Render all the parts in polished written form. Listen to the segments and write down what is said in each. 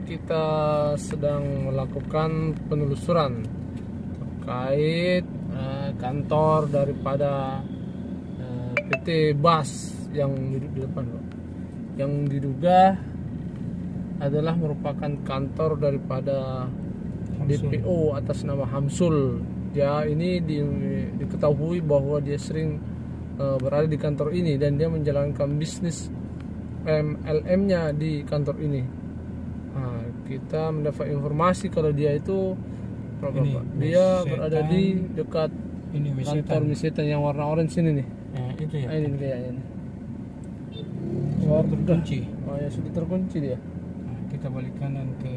kita sedang melakukan penelusuran terkait kantor daripada PT BAS yang duduk di depan, Bro. Yang diduga adalah merupakan kantor daripada DPO atas nama Hamsul. Dia ini diketahui bahwa dia sering berada di kantor ini dan dia menjalankan bisnis MLM-nya di kantor ini. Kita mendapat informasi kalau dia itu dia berada di dekat kantor Misetan yang warna orange ini nih. Itu ya. Ini dia ini. Terkunci. Oh ya, sudah terkunci dia. Kita balik kanan ke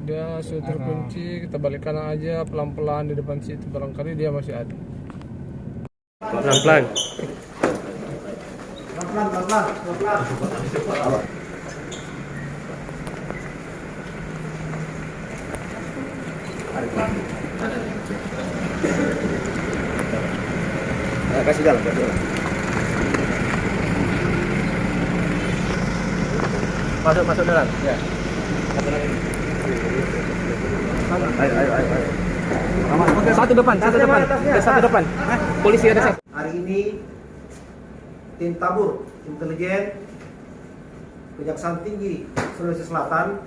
Dia sudah terkunci, kita balik kanan aja pelan-pelan di depan situ, barangkali dia masih ada. Pelan-pelan. Kasih jalan. Masuk dalam. Ya. Ayo. Satu depan. Polisi ada satu. Hari ini tim tabur intelijen Kejaksaan Tinggi Sulawesi Selatan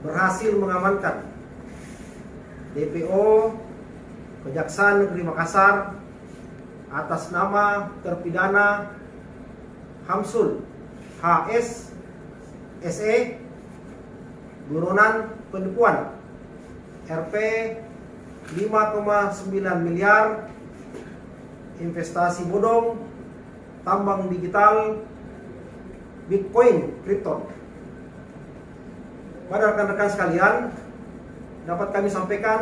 berhasil mengamankan DPO Kejaksaan Negeri Makassar atas nama terpidana Hamsul HS SE buronan penipuan Rp 5,9 miliar investasi bodong tambang digital Bitcoin Krypton. Pada rekan-rekan sekalian, dapat kami sampaikan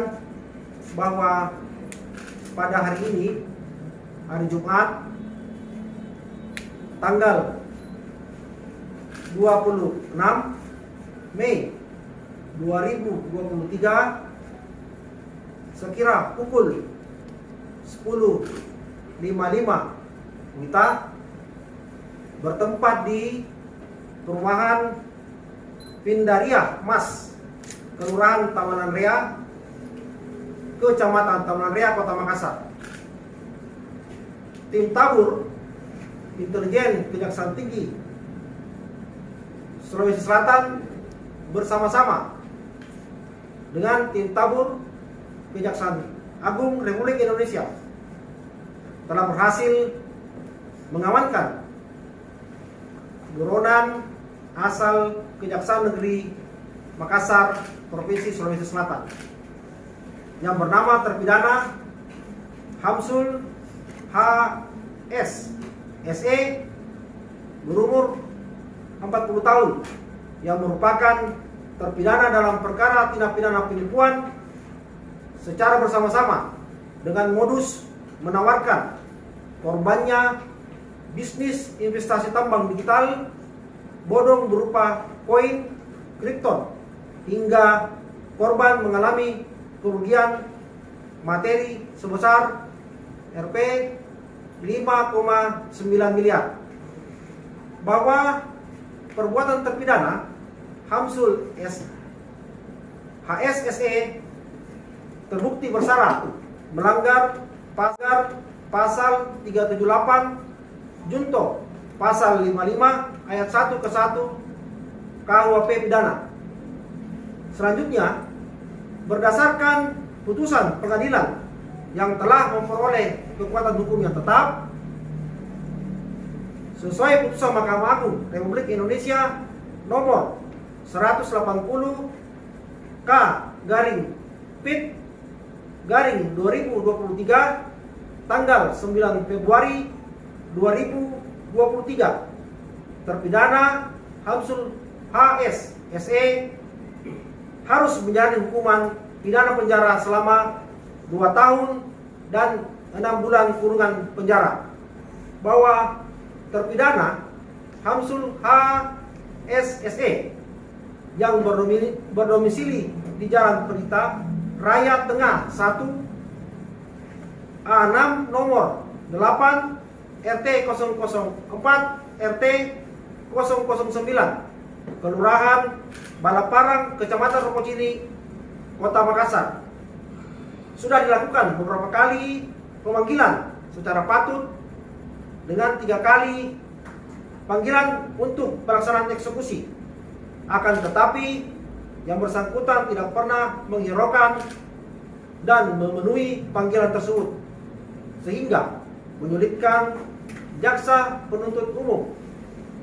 bahwa pada hari ini, hari Jumat tanggal 26 Mei 2023 sekira pukul 10.55 WITA bertempat di perumahan Pindaria Mas, Kelurahan Tamanan Rea, Kecamatan Tamanan Rea, Kota Makassar. Tim tabur intelijen Kejaksaan Tinggi Sulawesi Selatan bersama-sama dengan tim tabur Kejaksaan Agung Republik Indonesia telah berhasil mengamankan buronan asal Kejaksaan Negeri Makassar, Provinsi Sulawesi Selatan yang bernama terpidana Hamsul HS SE berumur 40 tahun yang merupakan terpidana dalam perkara tindak pidana penipuan secara bersama-sama dengan modus menawarkan korbannya bisnis investasi tambang digital bodong berupa koin Krypton hingga korban mengalami kerugian materi sebesar Rp 5,9 miliar. Bahwa perbuatan terpidana Hamsul HSSE terbukti bersalah melanggar pasal 378 junto pasal 55 ayat 1 ke 1 KUHP pidana. Selanjutnya, berdasarkan putusan pengadilan yang telah memperoleh kekuatan hukum yang tetap sesuai putusan Mahkamah Agung Republik Indonesia nomor 180 K/PIT/2023 tanggal 9 Februari 2023 terpidana Hamsul HS SE harus menjalani hukuman pidana penjara selama 2 tahun dan 6 bulan kurungan penjara. Bahwa terpidana Hamsul HSSE yang berdomisili di Jalan Pelita Raya Tengah 1 A6 nomor 8 RT 004 RT 009 Kelurahan Balaparang, Kecamatan Rokociri, Kota Makassar. Sudah dilakukan beberapa kali pemanggilan secara patut dengan 3 kali panggilan untuk pelaksanaan eksekusi. Akan tetapi yang bersangkutan tidak pernah menghiraukan dan memenuhi panggilan tersebut, sehingga menyulitkan jaksa penuntut umum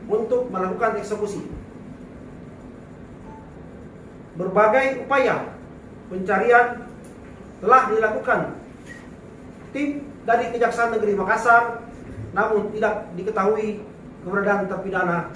untuk melakukan eksekusi. Berbagai upaya pencarian telah dilakukan tim dari Kejaksaan Negeri Makassar, namun tidak diketahui keberadaan terpidana